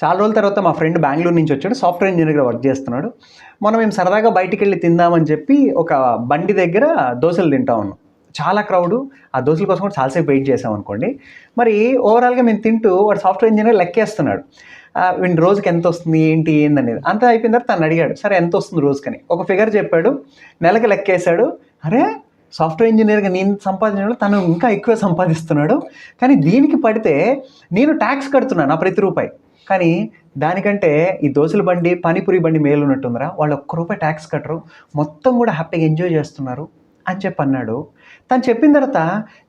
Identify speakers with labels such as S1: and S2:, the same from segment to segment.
S1: చాలా రోజుల తర్వాత మా ఫ్రెండ్ బెంగళూరు నుంచి వచ్చాడు, సాఫ్ట్వేర్ ఇంజనీర్గా వర్క్ చేస్తున్నాడు. మనం మేము సరదాగా బయటికి వెళ్ళి తిందామని చెప్పి ఒక బండి దగ్గర దోశలు తింటా ఉన్నాం. చాలా క్రౌడు. ఆ దోశల కోసం కూడా చాలాసేపు వెయిట్ చేసాం అనుకోండి. మరి ఓవరాల్గా మేము తింటూ వాడు సాఫ్ట్వేర్ ఇంజనీర్ లెక్కేస్తున్నాడు. వీడి రోజుకి ఎంత వస్తుంది ఏంటి ఏందనేది అంతా అయిపోయిన తర్వాత తను అడిగాడు, సరే ఎంత వస్తుంది రోజుకని. ఒక ఫిగర్ చెప్పాడు, నెలకి లెక్కేశాడు. అరే సాఫ్ట్వేర్ ఇంజనీర్గా నేను సంపాదించడం తను ఇంకా ఎక్కువ సంపాదిస్తున్నాడు, కానీ దీనికి పడితే నేను ట్యాక్స్ కడుతున్నాను నా ప్రతి రూపాయి. కానీ దానికంటే ఈ దోశల బండి పానీపూరి బండి మేలు ఉన్నట్టుందిరా, వాళ్ళు ₹1 ట్యాక్స్ కట్టరు, మొత్తం కూడా హ్యాపీగా ఎంజాయ్ చేస్తున్నారు అని చెప్పి అన్నాడు. తను చెప్పిన తర్వాత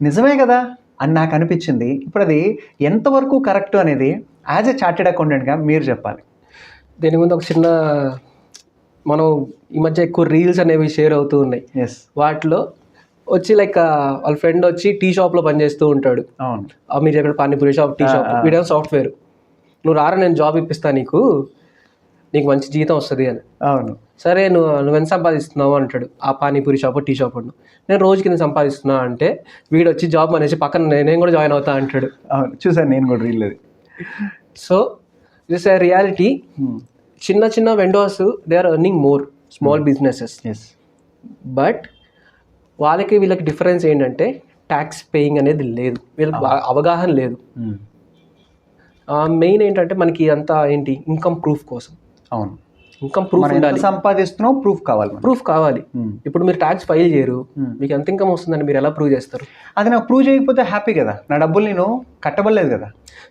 S1: నిజమే కదా అని నాకు అనిపించింది. ఇప్పుడు అది ఎంతవరకు కరెక్ట్ అనేది యాజ్ ఎ చార్టెడ్ అకౌంటెంట్గా మీరు చెప్పాలి.
S2: దీని ముందు ఒక చిన్న, మనం ఈ మధ్య ఎక్కువ రీల్స్ అనేవి షేర్ అవుతూ ఉన్నాయి.
S1: ఎస్.
S2: వాటిలో వచ్చి లైక్ వాళ్ళ ఫ్రెండ్ వచ్చి టీ షాప్లో పనిచేస్తూ ఉంటాడు.
S1: అవును.
S2: మీరు చెప్పిన పానీపూరి షాప్, టీ షాప్, వీడేమో సాఫ్ట్వేర్. నువ్వు రారా, నేను జాబ్ ఇప్పిస్తా, నీకు మంచి జీతం వస్తుంది అని.
S1: అవును.
S2: సరే నువ్వెంత సంపాదిస్తున్నావు అంటాడు ఆ పానీపూరి షాప్, టీ షాప్. నేను రోజుకి నేను సంపాదిస్తున్నా అంటే వీడు వచ్చి జాబ్ అనేసి పక్కన నేను కూడా జాయిన్ అవుతా అంటాడు.
S1: అవును, చూసాను నేను కూడా రీల్ అది.
S2: So this a reality. చిన్న చిన్న vendors they are earning more, small businesses.
S1: Yes.
S2: But వీళ్ళకి డిఫరెన్స్ ఏంటంటే ట్యాక్స్ పేయింగ్ అనేది లేదు, వీళ్ళకి అవగాహన లేదు. మెయిన్ ఏంటంటే మనకి అంతా ఏంటి, ఇన్కమ్ ప్రూఫ్ కోసం.
S1: అవును,
S2: ఇన్కమ్ ప్రూఫ్ ఉండాలి,
S1: సంపాదిస్తున్నావు ప్రూఫ్ కావాలి.
S2: ఇప్పుడు మీరు ట్యాక్స్ ఫైల్ చేయరు, మీకు ఎంత ఇన్కమ్ వస్తుందని మీరు ఎలా ప్రూవ్ చేస్తారు?
S1: అది నాకు ప్రూవ్ చేయకపోతే హ్యాపీ కదా, నా డబ్బులు నేను కట్టబడలేదు కదా.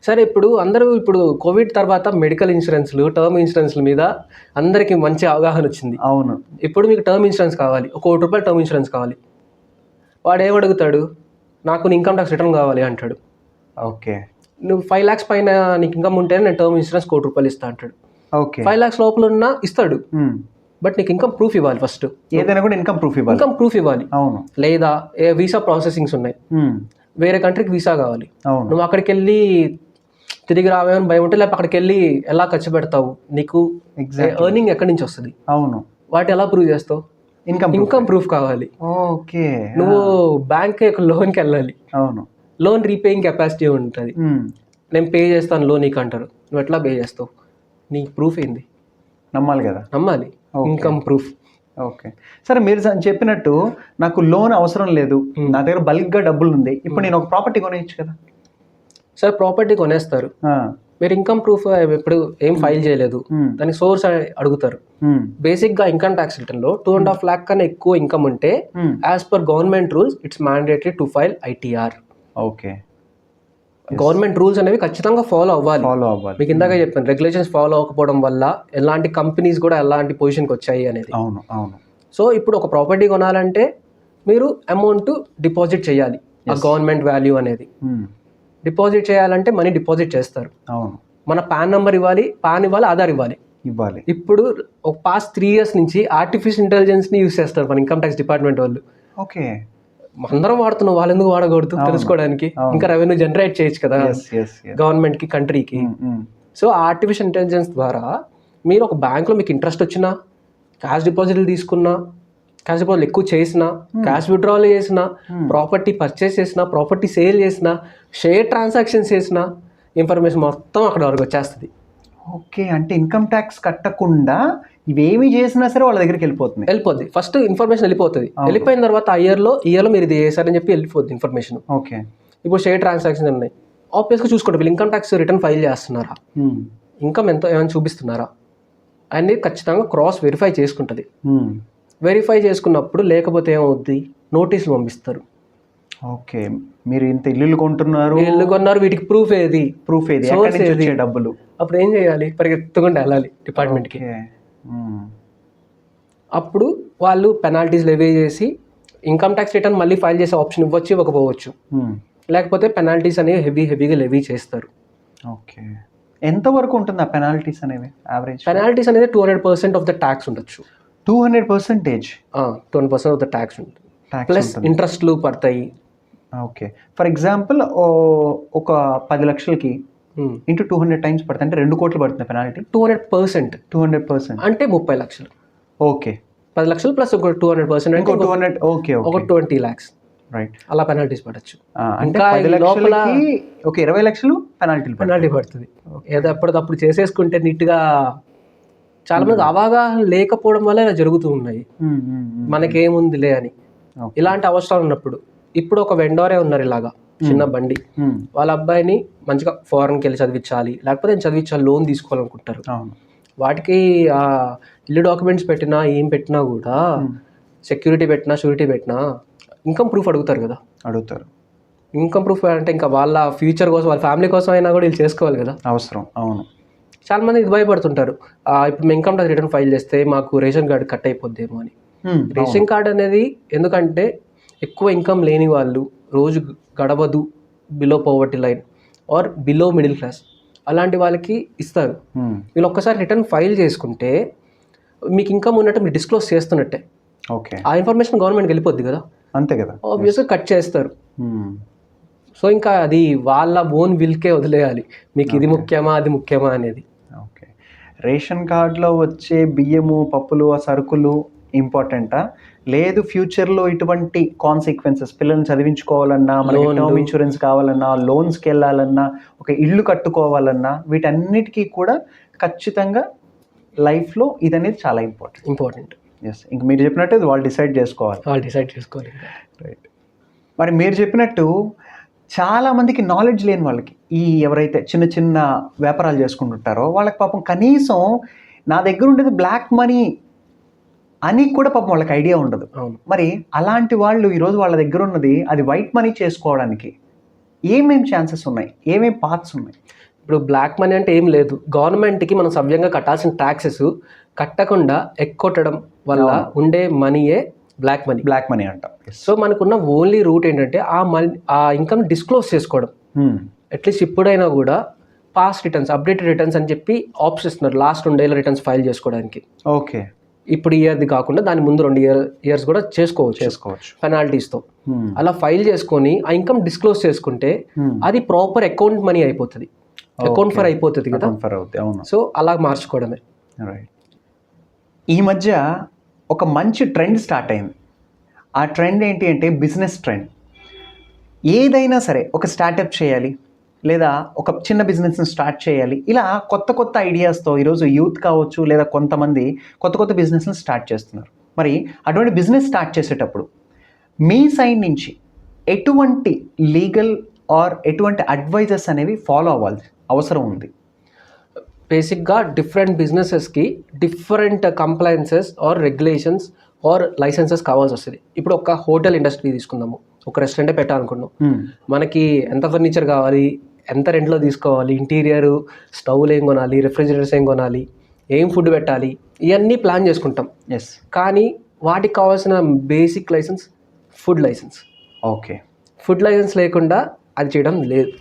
S2: సరే, ఇప్పుడు కోవిడ్ తర్వాత మెడికల్ ఇన్సూరెన్స్లు, టర్మ్ ఇన్సూరెన్స్ల మీద అందరికీ మంచి అవగాహన వచ్చింది.
S1: అవును.
S2: ఇప్పుడు మీకు టర్మ్ ఇన్సూరెన్స్ కావాలి, ₹1,00,00,000 టర్మ్ ఇన్సూరెన్స్ కావాలి. వాడు ఏమడుగుతాడు, నాకు ఇన్కమ్ ట్యాక్స్ రిటర్న్ కావాలి అంటాడు.
S1: ఓకే.
S2: నువ్వు 5 lakhs పైన నీకు ఇన్కమ్ ఉంటేనే నేను టర్మ్ ఇన్సూరెన్స్ ₹1,00,00,000 ఇస్తా అంటాడు.
S1: ఓకే.
S2: 5 lakhs లోపల ఉన్నా ఇస్తాడు, బట్ నీకు ఇన్కమ్ ప్రూఫ్ ఇవ్వాలి. ఫస్ట్
S1: ఏదైనా కూడా ఇన్కమ్ ప్రూఫ్ ఇవ్వాలి. అవును.
S2: లేదా వీసా ప్రాసెసింగ్స్ ఉన్నాయి, వేరే కంట్రీకి వీసా కావాలి, నువ్వు అక్కడికి వెళ్ళి తిరిగి రావేమని భయం ఉంటే, లేకపోతే అక్కడికి వెళ్ళి ఎలా ఖర్చు పెడతావు, నీకు ఎర్నింగ్ ఎక్కడి నుంచి వస్తుంది,
S1: అవును,
S2: వాటి ఎలా ప్రూవ్ చేస్తావు? ఇన్కమ్ ప్రూఫ్ కావాలి.
S1: ఓకే.
S2: నువ్వు బ్యాంక్ లోన్కి వెళ్ళాలి.
S1: అవును.
S2: లోన్ రీపేయింగ్ కెపాసిటీ ఉంటుంది. నేను పే చేస్తాను లోన్ నీకు అంటారు, నువ్వు ఎట్లా పే చేస్తావు? నీ ప్రూఫ్ ఏంది?
S1: నమ్మాలి కదా.
S2: నమ్మాలి, ఇన్కమ్ ప్రూఫ్.
S1: ఓకే. సరే, మీరు చెప్పినట్టు నాకు లోన్ అవసరం లేదు, నా దగ్గర బల్క్గా డబ్బులు ఉంది, ఇప్పుడు నేను ఒక ప్రాపర్టీ కొనేయచ్చు కదా.
S2: సరే, ప్రాపర్టీ కొనేస్తారు, మీరు ఇన్కమ్ ప్రూఫ్ ఎప్పుడు ఏం ఫైల్ చేయలేదు, దానికి సోర్స్ అడుగుతారు. బేసిక్గా ఇన్కమ్ ట్యాక్స్ రిటర్న్లో 2.5 lakh కన్నా ఎక్కువ ఇన్కమ్ ఉంటే as per government rules it's mandatory to file ITR.
S1: Okay.
S2: Government rules అనేవి ఖచ్చితంగా ఫాలో అవ్వాలి. మీకు ఇందాక చెప్పాను, రెగ్యులేషన్స్ ఫాలో అవ్వకపోవడం వల్ల ఎలాంటి కంపెనీస్ కూడా ఎలాంటి పొజిషన్కి వచ్చాయి అనేది.
S1: అవును, అవును.
S2: సో ఇప్పుడు ఒక ప్రాపర్టీ కొనాలంటే మీరు అమౌంట్ డిపాజిట్ చేయాలి, ఆ గవర్నమెంట్ వాల్యూ అనేది. డిపాజిట్ చేయాలంటే మనీ డిపాజిట్ చేస్తారు.
S1: అవును.
S2: మన పాన్ నెంబర్ ఇవ్వాలి, ఆధార్ ఇవ్వాలి. ఇప్పుడు ఒక పాస్ట్ 3 years నుంచి ఆర్టిఫిషియల్ ఇంటెలిజెన్స్ని యూజ్ చేస్తారు మన ఇన్కమ్ ట్యాక్స్ డిపార్ట్మెంట్ వాళ్ళు.
S1: ఓకే.
S2: అందరం వాడుతున్నాం, వాళ్ళు ఎందుకు వాడకూడదు తెలుసుకోవడానికి? ఇంకా రెవెన్యూ జనరేట్ చేయొచ్చు కదా గవర్నమెంట్కి, కంట్రీకి. సో ఆర్టిఫిషియల్ ఇంటెలిజెన్స్ ద్వారా మీరు ఒక బ్యాంక్లో మీకు ఇంట్రెస్ట్ వచ్చినా, క్యాష్ డిపాజిట్లు తీసుకున్నా, క్యాష్ డిపాజిట్లు ఎక్కువ చేసినా, క్యాష్ విత్డ్రాల్ చేసినా, ప్రాపర్టీ పర్చేస్ చేసినా, ప్రాపర్టీ సేల్ చేసినా, షేర్ ట్రాన్సాక్షన్స్ చేసినా, ఇన్ఫర్మేషన్ మొత్తం అక్కడ వరకు వచ్చేస్తుంది.
S1: ఓకే. అంటే ఇన్కమ్ ట్యాక్స్ కట్టకుండా ఇవేమి చేసినా సరే వాళ్ళ దగ్గరికి వెళ్ళిపోద్ది.
S2: ఫస్ట్ ఇన్ఫర్మేషన్ వెళ్ళిపోతుంది, వెళ్ళిపోయిన తర్వాత ఇయర్లో మీరు ఇది చేశారని చెప్పి వెళ్ళిపోద్ది ఇన్ఫర్మేషన్.
S1: ఓకే.
S2: ఇప్పుడు షేర్ ట్రాన్సాక్షన్స్ ఉన్నాయి, ఆబ్వియస్గా చూసుకుంటే వీళ్ళు ఇన్కమ్ ట్యాక్స్ రిటర్న్ ఫైల్ చేస్తున్నారా, ఇన్కమ్ ఎంతో ఏమైనా చూపిస్తున్నారా అనేది ఖచ్చితంగా క్రాస్ వెరిఫై చేసుకుంటుంది. వెరిఫై చేసుకున్నప్పుడు లేకపోతే ఏమవుద్ది, నోటీసులు పంపిస్తారు.
S1: ఓకే. మీరు ఇంత ఇల్లు కొన్నారు,
S2: వీటికి ప్రూఫ్ ఏది,
S1: డబ్బులు.
S2: అప్పుడు ఏం చేయాలి, పరిగెత్తుకుంటూ వెళ్ళాలి డిపార్ట్మెంట్కి. అప్పుడు వాళ్ళు పెనాల్టీస్ లెవీ చేసి ఇన్కమ్ ట్యాక్స్ రిటర్న్ మళ్ళీ ఫైల్ చేసే ఆప్షన్ ఇవ్వచ్చు, ఇవ్వకపోవచ్చు. లేకపోతే పెనాల్టీస్ అనేవి హెవీగా లెవీ చేస్తారు.
S1: ఓకే. ఎంతవరకు ఉంటుంది ఆ పెనాల్టీస్ అనేవి? యావరేజ్
S2: పెనాల్టీస్ అనేది 200% ఆఫ్ ద ట్యాక్స్ ఉండొచ్చు.
S1: 200%?
S2: 20% ఆఫ్ ద ట్యాక్స్ ఉంటుంది, ప్లస్ ఇంట్రెస్ట్లు పడతాయి.
S1: ఓకే. ఫర్ ఎగ్జాంపుల్ ఒక 10 లక్షలకి ఇంటూ 200 times పడుతుంది అంటే 2 కోట్లు పడుతుంది పెనాల్టీ. 200%
S2: అంటే 30 లక్షలు.
S1: ఓకే.
S2: 10 లక్షలు ప్లస్ ఒక 200% అంటే
S1: 200. ఓకే.
S2: ఒక 20 lakhs.
S1: రైట్.
S2: అలా పెనాల్టీస్ పడచ్చు.
S1: అంటే
S2: ఇంకా
S1: 10
S2: ఈ లోపల
S1: లక్షలకి ఒక 20 లక్షలు
S2: పెనాల్టీ పడుతుంది. ఏదో ఎప్పటికప్పుడు చేసేసుకుంటే నీట్గా చాలా మంది అవగాహన లేకపోవడం వల్ల ఇలా జరుగుతూ ఉన్నాయి. మనకేముందిలే అని. ఇలాంటి అవసరాలు ఉన్నప్పుడు ఇప్పుడు ఒక వెండోరే ఉన్నారు ఇలాగా చిన్న బండి, వాళ్ళ అబ్బాయిని మంచిగా ఫారెన్కి వెళ్ళి చదివించాలి, లేకపోతే నేను చదివించాలి, లోన్ తీసుకోవాలనుకుంటారు. వాటికి ఇల్లు డాక్యుమెంట్స్ పెట్టినా ఏం పెట్టినా కూడా సెక్యూరిటీ పెట్టినా షూరిటీ పెట్టినా ఇన్కమ్ ప్రూఫ్ అడుగుతారు కదా.
S1: అడుగుతారు.
S2: ఇన్కమ్ ప్రూఫ్ అంటే ఇంకా వాళ్ళ ఫ్యూచర్ కోసం, వాళ్ళ ఫ్యామిలీ కోసం అయినా కూడా వీళ్ళు చేసుకోవాలి కదా,
S1: అవసరం. అవును.
S2: చాలా మంది ఇది భయపడుతుంటారు. ఇప్పుడు మేము ఇన్కమ్ ట్యాక్స్ రిటర్న్ ఫైల్ చేస్తే మాకు రేషన్ కార్డు కట్ అయిపోద్దేమో అని. రేషన్ కార్డ్ అనేది ఎందుకంటే ఎక్కువ ఇన్కమ్ లేని వాళ్ళు, రోజు గడవదు, below poverty line or below middle class, అలాంటి వాళ్ళకి ఇస్తారు. వీళ్ళు ఒక్కసారి రిటర్న్ ఫైల్ చేసుకుంటే మీకు ఇన్కమ్ ఉన్నట్టు మీరు డిస్క్లోజ్ చేస్తున్నట్టే.
S1: ఓకే.
S2: ఆ ఇన్ఫర్మేషన్ గవర్నమెంట్కి వెళ్ళిపోద్ది కదా.
S1: అంతే కదా.
S2: ఆబ్వియస్గా కట్ చేస్తారు. సో ఇంకా అది వాళ్ళ ఓన్ విల్కే వదిలేయాలి, మీకు ఇది ముఖ్యమా అది ముఖ్యమా అనేది.
S1: ఓకే. రేషన్ కార్డులో వచ్చే బియ్యము, పప్పులు, ఆ సరుకులు ఇంపార్టెంటా, లేదు ఫ్యూచర్లో ఇటువంటి కాన్సిక్వెన్సెస్, పిల్లల్ని చదివించుకోవాలన్నా, మనకి టర్మ్ ఇన్సూరెన్స్ కావాలన్నా, లోన్స్కి వెళ్ళాలన్నా, ఒక ఇల్లు కట్టుకోవాలన్నా, వీటన్నిటికీ కూడా ఖచ్చితంగా లైఫ్లో ఇది అనేది చాలా ఇంపార్టెంట్. ఎస్. ఇంక మీరు చెప్పినట్టు ఇది వాళ్ళు డిసైడ్ చేసుకోవాలి. రైట్. మరి మీరు చెప్పినట్టు చాలామందికి నాలెడ్జ్ లేని వాళ్ళకి, ఈ ఎవరైతే చిన్న చిన్న వ్యాపారాలు చేసుకుంటుంటారో వాళ్ళకి పాపం కనీసం నా దగ్గర ఉండేది బ్లాక్ మనీ అని కూడా పాపం వాళ్ళకి ఐడియా ఉండదు. మరి అలాంటి వాళ్ళు ఈరోజు వాళ్ళ దగ్గర ఉన్నది అది వైట్ మనీ చేసుకోవడానికి ఏమేమి ఛాన్సెస్ ఉన్నాయి, ఏమేమి పాత్స్ ఉన్నాయి?
S2: ఇప్పుడు బ్లాక్ మనీ అంటే ఏం లేదు, గవర్నమెంట్కి మనం సవ్యంగా కట్టాల్సిన ట్యాక్సెస్ కట్టకుండా ఎక్కొట్టడం వల్ల ఉండే మనీయే బ్లాక్ మనీ
S1: అంట.
S2: సో మనకున్న ఓన్లీ రూట్ ఏంటంటే ఆ ఇన్కమ్ డిస్క్లోజ్ చేసుకోవడం. అట్లీస్ట్ ఇప్పుడైనా కూడా పాస్ట్ రిటర్న్స్, అప్డేటెడ్ రిటర్న్స్ అని చెప్పి ఆప్షన్ ఇస్తున్నారు, లాస్ట్ 2 ఏళ్ళ రిటర్న్స్ ఫైల్ చేసుకోవడానికి.
S1: ఓకే.
S2: ఇప్పుడు ఇయర్ది కాకుండా దాని ముందు 2 ఇయర్స్ కూడా చేసుకోవచ్చు పెనాల్టీస్తో. అలా ఫైల్ చేసుకొని ఆ ఇన్కమ్ డిస్క్లోజ్ చేసుకుంటే అది ప్రాపర్ అకౌంట్ మనీ అయిపోతుంది, అకౌంట్ ఫర్ అయిపోతుంది కదా. సో అలా మార్చుకోవడమే.
S1: ఈ మధ్య ఒక మంచి ట్రెండ్ స్టార్ట్ అయింది. ఆ ట్రెండ్ ఏంటి అంటే బిజినెస్ ట్రెండ్. ఏదైనా సరే ఒక స్టార్టప్ చేయాలి, లేదా ఒక చిన్న బిజినెస్ని స్టార్ట్ చేయాలి, ఇలా కొత్త కొత్త ఐడియాస్తో ఈరోజు యూత్ కావచ్చు, లేదా కొంతమంది కొత్త కొత్త బిజినెస్ని స్టార్ట్ చేస్తున్నారు. మరి అటువంటి బిజినెస్ స్టార్ట్ చేసేటప్పుడు మీ సైడ్ నుంచి ఎటువంటి లీగల్ ఆర్ ఎటువంటి అడ్వైజెస్ అనేవి ఫాలో అవ్వాల్సి అవసరం ఉంది?
S2: బేసిక్గా డిఫరెంట్ బిజినెసెస్కి different compliances or regulations or licenses కావాల్సి వస్తుంది. ఇప్పుడు ఒక హోటల్ ఇండస్ట్రీ తీసుకుందాము, ఒక రెస్టారెంటే పెట్టాలనుకున్నాం, మనకి ఎంత ఫర్నిచర్ కావాలి, ఎంత రెంట్లో తీసుకోవాలి, ఇంటీరియర్ స్టవ్లు ఏం కొనాలి, రెఫ్రిజిరేటర్స్ ఏం కొనాలి, ఏం ఫుడ్ పెట్టాలి, ఇవన్నీ ప్లాన్ చేసుకుంటాం.
S1: ఎస్.
S2: కానీ వాటికి కావాల్సిన basic licence food licence.
S1: Okay.
S2: Food licence లేకుండా అది చేయడం లేదు.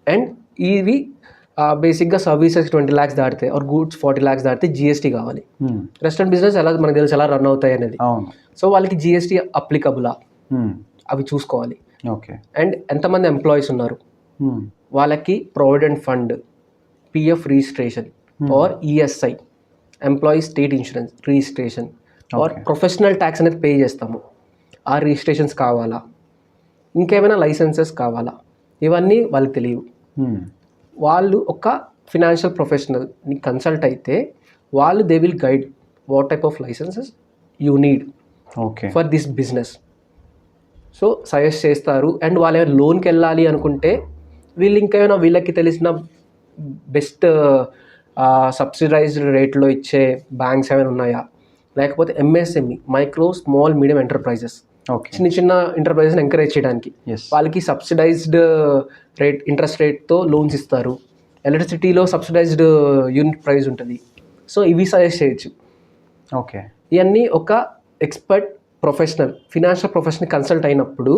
S2: అండ్ ఇవి బేసిక్గా సర్వీసెస్ 20 lakhs దాటితే ఆర్ గూడ్స్ 40 lakhs దాటితే జిఎస్టీ కావాలి. రెస్టారెంట్ బిజినెస్ ఎలా మనకు తెలుసు ఎలా రన్ అవుతాయి అనేది. సో వాళ్ళకి జిఎస్టీ అప్లికబులా అవి చూసుకోవాలి.
S1: ఓకే.
S2: అండ్ ఎంతమంది ఎంప్లాయీస్ ఉన్నారు, వాళ్ళకి provident fund, PF registration are ESI, employee state insurance registration are professional tax అనేది పే చేస్తాము, ఆ రిజిస్ట్రేషన్స్ కావాలా, ఇంకేమైనా లైసెన్సెస్ కావాలా, ఇవన్నీ వాళ్ళకి తెలియవు. వాళ్ళు ఒక ఫినాన్షియల్ ప్రొఫెషనల్ని కన్సల్ట్ అయితే వాళ్ళు they will guide what type of licences you need for this business. So suggest చేస్తారు. అండ్ వాళ్ళు ఏమైనా లోన్కి వెళ్ళాలి అనుకుంటే వీళ్ళు ఇంకేమైనా వీళ్ళకి తెలిసిన బెస్ట్ సబ్సిడైజ్డ్ రేట్లో ఇచ్చే బ్యాంక్స్ ఏమైనా ఉన్నాయా, లేకపోతే MSME micro small medium enterprises, చిన్న చిన్న ఎంటర్ప్రైజెస్ని ఎంకరేజ్ చేయడానికి వాళ్ళకి సబ్సిడైజ్డ్ రేట్ ఇంట్రెస్ట్ రేట్తో లోన్స్ ఇస్తారు. ఎలక్ట్రిసిటీలో సబ్సిడైజ్డ్ యూనిట్ ప్రైస్ ఉంటుంది. సో ఇవి సజెస్ట్ చేయొచ్చు.
S1: ఓకే.
S2: ఇవన్నీ ఒక expert professional financial professional consult అయినప్పుడు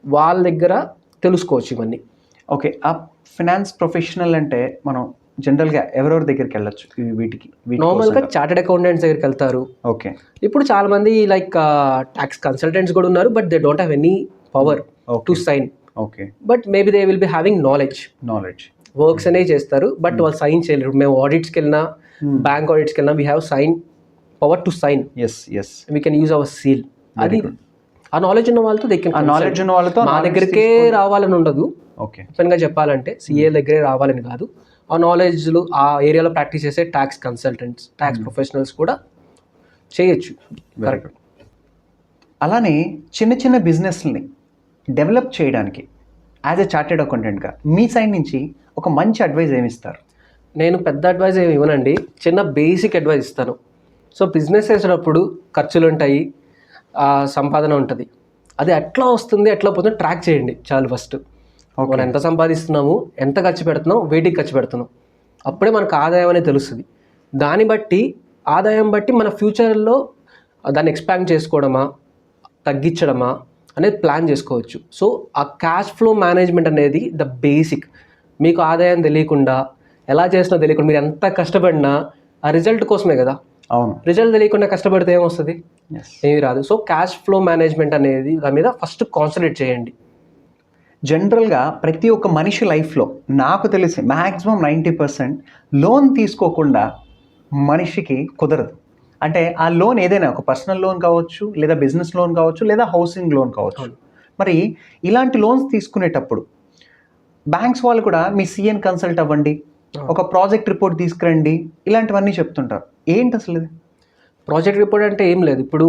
S2: వాళ్ళ దగ్గర తెలుసుకోవచ్చు ఇవన్నీ.
S1: ఓకే. ఆ ఫినాన్స్ ప్రొఫెషనల్ అంటే మనం జనరల్గా ఎవరెవరి దగ్గరికి వెళ్ళొచ్చు వీటికి?
S2: నార్మల్గా చార్టెడ్ అకౌంటెంట్స్ దగ్గరికి వెళ్తారు.
S1: ఓకే.
S2: ఇప్పుడు చాలా మంది లైక్ ట్యాక్స్ కన్సల్టెంట్స్ కూడా ఉన్నారు, but they don't have any power to sign.
S1: Okay.
S2: But maybe they will be having knowledge works అనేవి చేస్తారు, బట్ వాళ్ళు సైన్ చేయలేరు. మేము ఆడిట్స్కి వెళ్ళినా, బ్యాంక్ ఆడిట్స్కి వెళ్ళినా, we have sign power to sign.
S1: Yes.
S2: We can use our seal. అది ఆ నాలెడ్జ్ ఉన్న వాళ్ళతో
S1: ఆ నాలెడ్జ్ ఉన్న వాళ్ళతో
S2: మా దగ్గరికే రావాలని ఉండదు.
S1: ఓకే,
S2: ఓపెన్గా చెప్పాలంటే సిఏ దగ్గరే రావాలని కాదు, ఆ నాలెడ్జ్లు ఆ ఏరియాలో ప్రాక్టీస్ చేసే ట్యాక్స్ కన్సల్టెంట్స్, ట్యాక్స్ ప్రొఫెషనల్స్ కూడా చేయొచ్చు. కరెక్ట్.
S1: అలానే చిన్న చిన్న బిజినెస్ని డెవలప్ చేయడానికి యాజ్ ఎ చార్టెడ్ అకౌంటెంట్గా మీ సైడ్ నుంచి ఒక మంచి అడ్వైజ్ ఏమి ఇస్తారు?
S2: నేను పెద్ద అడ్వైజ్ ఏమి ఇవ్వనండి, చిన్న బేసిక్ అడ్వైజ్ ఇస్తాను. సో బిజినెస్ చేసేటప్పుడు ఖర్చులు ఉంటాయి, సంపాదన ఉంటుంది. అది ఎట్లా వస్తుంది ఎట్లా పోతుందో ట్రాక్ చేయండి చాలు. ఫస్ట్ మనం ఎంత సంపాదిస్తున్నాము, ఎంత ఖర్చు పెడుతున్నాం, వేటికి ఖర్చు పెడుతున్నాం, అప్పుడే మనకు ఆదాయం అనేది తెలుస్తుంది. దాన్ని బట్టి ఆదాయం బట్టి మన ఫ్యూచర్లో దాన్ని ఎక్స్పాండ్ చేసుకోవడమా తగ్గించడమా అనేది ప్లాన్ చేసుకోవచ్చు. సో ఆ క్యాష్ ఫ్లో మేనేజ్మెంట్ అనేది ద బేసిక్. మీకు ఆదాయం తెలియకుండా ఎలా చేసినా తెలియకుండా మీరు ఎంత కష్టపడినా ఆ రిజల్ట్ కోసమే కదా.
S1: అవును,
S2: రిజల్ట్ తెలియకుండా కష్టపడితే ఏమొస్తుంది? ఏమి రాదు. సో క్యాష్ ఫ్లో మేనేజ్మెంట్ అనేది దాని మీద ఫస్ట్ కాన్సన్ట్రేట్ చేయండి.
S1: జనరల్గా ప్రతి ఒక్క మనిషి లైఫ్లో నాకు తెలిసి మ్యాక్సిమం 90% లోన్ తీసుకోకుండా మనిషికి కుదరదు. అంటే ఆ లోన్ ఏదైనా ఒక పర్సనల్ లోన్ కావచ్చు, లేదా బిజినెస్ లోన్ కావచ్చు, లేదా హౌసింగ్ లోన్ కావచ్చు. మరి ఇలాంటి లోన్స్ తీసుకునేటప్పుడు బ్యాంక్స్ వాళ్ళు కూడా మీ సిఎన్ కన్సల్ట్ అవ్వండి, ఒక ప్రాజెక్ట్ రిపోర్ట్ తీసుకురండి, ఇలాంటివన్నీ చెప్తుంటారు. ఏంటి అసలు ఇది?
S2: ప్రాజెక్ట్ రిపోర్ట్ అంటే ఏం లేదు. ఇప్పుడు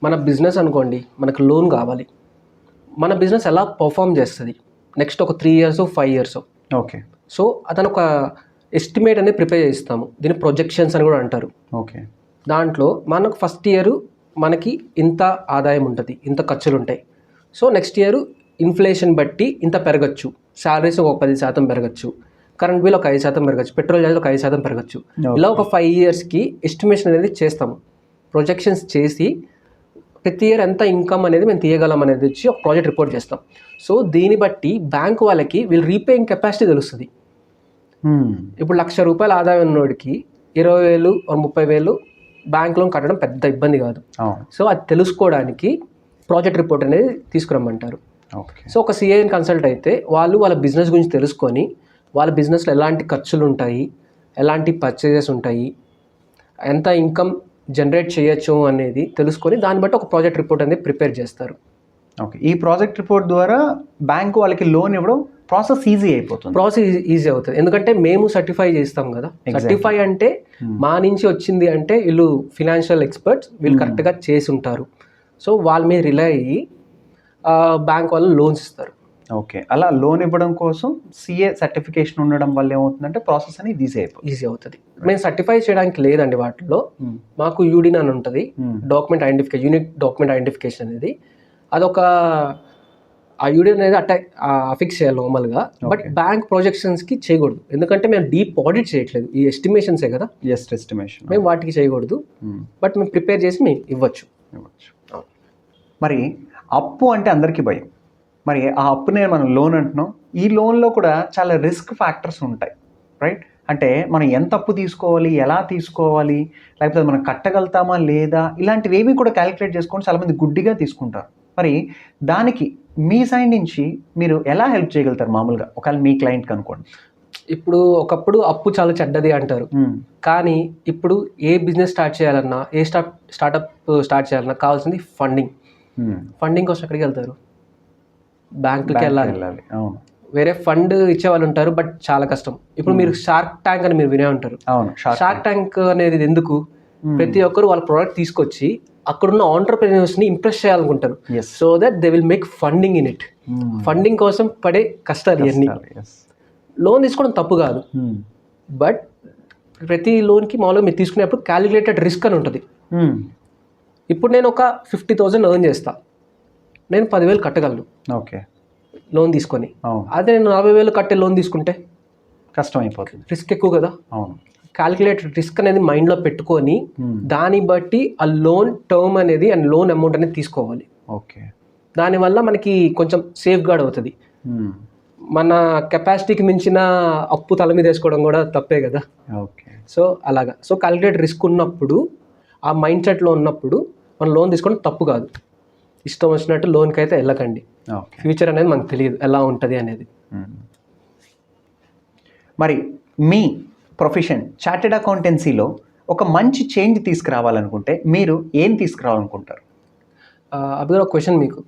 S2: మన బిజినెస్ అనుకోండి, మనకు లోన్ కావాలి, మన బిజినెస్ ఎలా పర్ఫామ్ చేస్తుంది నెక్స్ట్ ఒక 3 years 5 years.
S1: ఓకే.
S2: సో అతను ఒక ఎస్టిమేట్ అనేది ప్రిపేర్ చేస్తాము, దీన్ని ప్రొజెక్షన్స్ అని కూడా అంటారు.
S1: ఓకే.
S2: దాంట్లో మనకు ఫస్ట్ ఇయర్ మనకి ఇంత ఆదాయం ఉంటుంది, ఇంత ఖర్చులు ఉంటాయి. సో నెక్స్ట్ ఇయర్ ఇన్ఫ్లేషన్ బట్టి ఇంత పెరగచ్చు, శాలరీస్ ఒక 10% పెరగచ్చు, కరెంట్ బిల్ ఒక 5% పెరగచ్చు, పెట్రోల్ ఛార్జ్ ఒక 5% పెరగచ్చు. ఇలా ఒక 5 yearsకి ఎస్టిమేషన్ అనేది చేస్తాము. ప్రొజెక్షన్స్ చేసి ప్రతి ఇయర్ ఎంత ఇన్కమ్ అనేది మేము తీయగలం అనేది వచ్చి ఒక ప్రాజెక్ట్ రిపోర్ట్ చేస్తాం. సో దీన్ని బట్టి బ్యాంక్ వాళ్ళకి వీళ్ళు రీపేయింగ్ కెపాసిటీ తెలుస్తుంది. ఇప్పుడు ₹1,00,000 ఆదాయం ఉన్నోడికి 20,000 30,000 బ్యాంక్ లోన్ కట్టడం పెద్ద ఇబ్బంది కాదు. సో అది తెలుసుకోవడానికి ప్రాజెక్ట్ రిపోర్ట్ అనేది తీసుకురమ్మంటారు. సో ఒక సిఏఎన్ కన్సల్ట్ అయితే వాళ్ళు వాళ్ళ బిజినెస్ గురించి తెలుసుకొని వాళ్ళ బిజినెస్లో ఎలాంటి ఖర్చులు ఉంటాయి, ఎలాంటి పర్చేజెస్ ఉంటాయి, ఎంత ఇన్కమ్ జనరేట్ చేయొచ్చు అనేది తెలుసుకొని దాన్ని బట్టి ఒక ప్రాజెక్ట్ రిపోర్ట్ అనేది ప్రిపేర్ చేస్తారు.
S1: ఓకే. ఈ ప్రాజెక్ట్ రిపోర్ట్ ద్వారా బ్యాంక్ వాళ్ళకి లోన్ ఇవ్వడం ప్రాసెస్ ఈజీ అయిపోతుంది.
S2: ప్రాసెస్ ఈజీ అవుతుంది, ఎందుకంటే మేము సర్టిఫై చేస్తాం కదా. సర్టిఫై అంటే మా నుంచి వచ్చింది అంటే వీళ్ళు ఫినాన్షియల్ ఎక్స్పర్ట్స్, వీళ్ళు కరెక్ట్గా చేసి ఉంటారు. సో వాళ్ళ మీద రిలై అయ్యి బ్యాంక్ వాళ్ళు లోన్స్ ఇస్తారు.
S1: ఓకే. అలా లోన్ ఇవ్వడం కోసం సిఏ సర్టిఫికేషన్ ఉండడం వల్ల ఏమవుతుందంటే ప్రాసెస్ అనేది ఈజీ అవుతుంది.
S2: మేము సర్టిఫై చేయడానికి లేదండి వాటిలో. మాకు యూడిన్ అని ఉంటుంది, document identification, unique document identification అనేది. అదొక ఆ యూడిన్ అనేది అఫిక్స్ చేయాలి నార్మల్గా. బట్ బ్యాంక్ ప్రొజెక్షన్స్కి చేయకూడదు, ఎందుకంటే మేము డీప్ ఆడిట్ చేయట్లేదు, ఈ ఎస్టిమేషన్సే కదా.
S1: ఎస్టిమేషన్
S2: మేము వాటికి చేయకూడదు. బట్ మేము ప్రిపేర్ చేసి మేము ఇవ్వచ్చు.
S1: మరి అప్పు అంటే అందరికీ భయం. మరి ఆ అప్పునే మనం లోన్ అంటున్నాం. ఈ లోన్లో కూడా చాలా రిస్క్ ఫ్యాక్టర్స్ ఉంటాయి, రైట్? అంటే మనం ఎంత అప్పు తీసుకోవాలి, ఎలా తీసుకోవాలి, లేకపోతే మనం కట్టగలుగుతామా లేదా, ఇలాంటివి ఏవి కూడా క్యాలిక్యులేట్ చేసుకొని చాలామంది గుడ్డిగా తీసుకుంటారు. మరి దానికి మీ సైడ్ నుంచి మీరు ఎలా హెల్ప్ చేయగలుగుతారు మామూలుగా, ఒకవేళ మీ క్లయింట్కి అనుకోండి?
S2: ఇప్పుడు ఒకప్పుడు అప్పు చాలా చెడ్డది అంటారు, కానీ ఇప్పుడు ఏ బిజినెస్ స్టార్ట్ చేయాలన్నా, ఏ స్టార్టప్ స్టార్ట్ చేయాలన్నా కావాల్సింది ఫండింగ్. ఫండింగ్ కోసం ఎక్కడికి వెళ్తారు? బ్యాంకులకి వెళ్ళాలి. వేరే ఫండ్ ఇచ్చే వాళ్ళు ఉంటారు, బట్ చాలా కష్టం. ఇప్పుడు మీరు షార్క్ ట్యాంక్ అని మీరు వినే ఉంటారు. షార్క్ ట్యాంక్ అనేది ఎందుకు? ప్రతి ఒక్కరు వాళ్ళ ప్రోడక్ట్ తీసుకొచ్చి అక్కడున్న ఆంటర్‌ప్రెన్యూర్స్ని ఇంప్రెస్ చేయాలనుకుంటారు. So that they will make funding in it. Funding కోసం పడే కష్టాలు ఇవన్నీ. లోన్ తీసుకోవడం తప్పు కాదు, బట్ ప్రతి లోన్కి మామూలుగా మీరు తీసుకునేప్పుడు క్యాలిక్యులేటెడ్ రిస్క్ అని ఉంటుంది. ఇప్పుడు నేను ఒక 50,000 ఎర్న్ చేస్తా, నేను 10,000 కట్టగలను.
S1: ఓకే.
S2: లోన్ తీసుకొని. అదే నేను 40,000 కట్టే లోన్ తీసుకుంటే
S1: కష్టం అయిపోతుంది,
S2: రిస్క్ ఎక్కువ కదా.
S1: అవును.
S2: క్యాలిక్యులేటెడ్ రిస్క్ అనేది మైండ్లో పెట్టుకొని దాన్ని బట్టి ఆ లోన్ టర్మ్ అనేది అండ్ లోన్ అమౌంట్ అనేది తీసుకోవాలి.
S1: ఓకే.
S2: దానివల్ల మనకి కొంచెం సేఫ్ గార్డ్ అవుతుంది. మన కెపాసిటీకి మించిన అప్పు తల మీద వేసుకోవడం కూడా తప్పే కదా.
S1: ఓకే.
S2: సో అలాగా. సో క్యాలిక్యులేటెడ్ రిస్క్ ఉన్నప్పుడు, ఆ మైండ్ సెట్లో ఉన్నప్పుడు మనం లోన్ తీసుకోవడం తప్పు కాదు. ఇష్టం వచ్చినట్టు లోన్కి అయితే వెళ్ళకండి. ఫ్యూచర్ అనేది మనకు తెలియదు ఎలా ఉంటుంది అనేది.
S1: మరి మీ ప్రొఫెషన్ చార్టెడ్ అకౌంటెన్సీలో ఒక మంచి చేంజ్ తీసుకురావాలనుకుంటే మీరు ఏం తీసుకురావాలనుకుంటారు?
S2: అభిగా ఒక క్వశ్చన్ మీకు,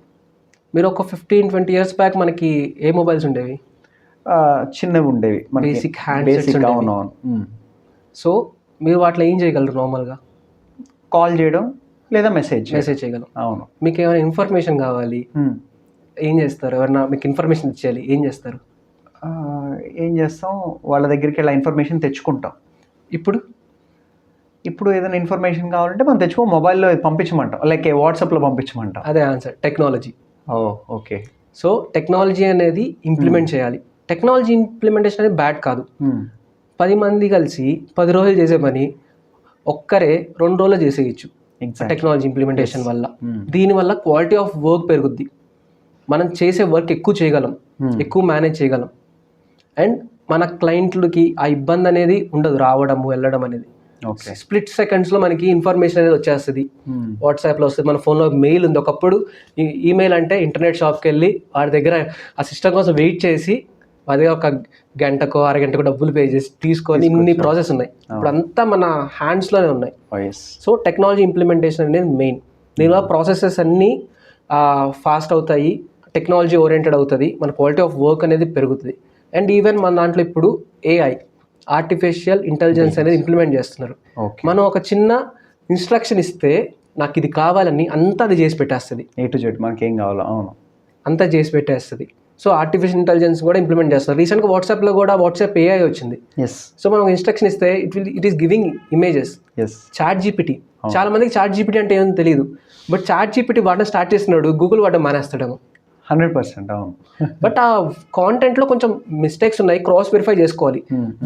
S2: మీరు ఒక 15-20 ఇయర్స్ బ్యాక్ మనకి ఏ మొబైల్స్ ఉండేవి?
S1: చిన్నవి ఉండేవి,
S2: బేసిక్ హ్యాండ్సెట్స్ ఉండేవి.
S1: అవునవును.
S2: సో మీరు వాటిలో ఏం చేయగలరు నార్మల్గా?
S1: కాల్ చేయడం లేదా మెసేజ్
S2: చేయగలం.
S1: అవును.
S2: మీకు ఏమైనా ఇన్ఫర్మేషన్ కావాలి, ఏం చేస్తారు? ఎవరైనా మీకు ఇన్ఫర్మేషన్ ఇచ్చేయాలి, ఏం చేస్తారు?
S1: ఏం చేస్తాం, వాళ్ళ దగ్గరికి వెళ్ళి ఇన్ఫర్మేషన్ తెచ్చుకుంటాం. ఇప్పుడు ఏదైనా ఇన్ఫర్మేషన్ కావాలంటే మనం తెచ్చుకో, మొబైల్లో పంపించమంటాం, లైక్ వాట్సాప్లో పంపించమంటాం.
S2: అదే answer, technology.
S1: Okay.
S2: So technology అనేది ఇంప్లిమెంట్ చేయాలి. టెక్నాలజీ ఇంప్లిమెంటేషన్ అనేది బ్యాడ్ కాదు. 10 మంది కలిసి 10 రోజులు చేసే పని ఒక్కరే 2 రోజులు చేసేయచ్చు టెక్నాలజీ ఇంప్లిమెంటేషన్ వల్ల. దీనివల్ల క్వాలిటీ ఆఫ్ వర్క్ పెరుగుద్ది, మనం చేసే వర్క్ ఎక్కువ చేయగలం, ఎక్కువ మేనేజ్ చేయగలం, అండ్ మన క్లయింట్లకి ఆ ఇబ్బంది అనేది ఉండదు, రావడము వెళ్ళడం అనేది. స్ప్లిట్ సెకండ్స్లో మనకి ఇన్ఫర్మేషన్ అనేది వచ్చేస్తుంది, వాట్సాప్లో వస్తుంది, మన ఫోన్లో మెయిల్ ఉంది. ఒకప్పుడు ఈమెయిల్ అంటే ఇంటర్నెట్ షాప్కి వెళ్ళి వాడి దగ్గర ఆ సిస్టమ్ కోసం వెయిట్ చేసి అదే ఒక గంటకో అరగంటకో డబ్బులు పే చేసి తీసుకొని ఇన్ని ప్రాసెస్ ఉన్నాయి. ఇప్పుడు అంతా మన హ్యాండ్స్లోనే ఉన్నాయి. సో టెక్నాలజీ ఇంప్లిమెంటేషన్ అనేది మెయిన్. దీనివల్ల ప్రాసెసెస్ అన్నీ ఫాస్ట్ అవుతాయి, టెక్నాలజీ ఓరియంటెడ్ అవుతుంది, మన క్వాలిటీ ఆఫ్ వర్క్ అనేది పెరుగుతుంది. అండ్ ఈవెన్ మన దాంట్లో ఇప్పుడు AI, ఆర్టిఫిషియల్ ఇంటెలిజెన్స్ అనేది ఇంప్లిమెంట్ చేస్తున్నారు. మనం ఒక చిన్న ఇన్స్ట్రక్షన్ ఇస్తే నాకు ఇది కావాలని అంతా అది చేసి పెట్టేస్తుంది,
S1: A to Z మనకి ఏం కావాలో అవును
S2: అంతా చేసి పెట్టేస్తుంది. సో ఆర్టిఫిషియల్ ఇంటెలిజెన్స్ కూడా ఇంప్లిమెంట్ చేస్తారు. రీసెంట్గా వాట్సాప్లో కూడా వాట్సాప్ AI వచ్చింది. సో మనం ఇన్స్ట్రక్షన్ ఇస్తే it is giving images. ChatGPT, చాలా మందికి ChatGPT అంటే ఏమో తెలియదు, బట్ ChatGPT వాడడం స్టార్ట్ చేస్తున్నాడు, గూగుల్ వాడడం మానేస్తాడేమో.
S1: 100% అవును.
S2: బట్ ఆ కాంటెంట్లో కొంచెం మిస్టేక్స్ ఉన్నాయి, క్రాస్ వెరిఫై చేసుకోవాలి.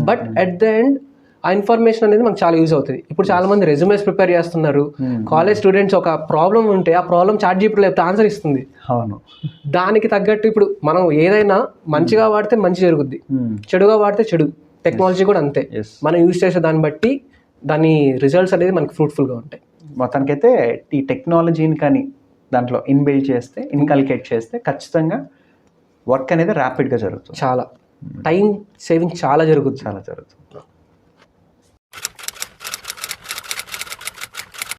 S2: బట్ అట్ ద ఎండ్ ఆ ఇన్ఫర్మేషన్ అనేది మనకు చాలా యూజ్ అవుతుంది. ఇప్పుడు చాలా మంది రెజ్యూమేస్ ప్రిపేర్ చేస్తున్నారు, కాలేజ్ స్టూడెంట్స్ ఒక ప్రాబ్లం ఉంటే ఆ ప్రాబ్లం ChatGPT లేకపోతే ఆన్సర్ ఇస్తుంది.
S1: అవును.
S2: దానికి తగ్గట్టు ఇప్పుడు మనం ఏదైనా మంచిగా వాడితే మంచి జరుగుద్ది, చెడుగా వాడితే చెడు. టెక్నాలజీ కూడా అంతే, మనం యూజ్ చేసే దాన్ని బట్టి దాని రిజల్ట్స్ అనేది మనకి ఫ్రూట్ఫుల్గా ఉంటాయి.
S1: మొత్తానికైతే ఈ టెక్నాలజీని కానీ దాంట్లో ఇన్బిల్డ్ చేస్తే, ఇన్కల్కేట్ చేస్తే ఖచ్చితంగా వర్క్ అనేది ర్యాపిడ్గా జరుగుతుంది,
S2: చాలా టైం సేవింగ్ చాలా జరుగుతుంది.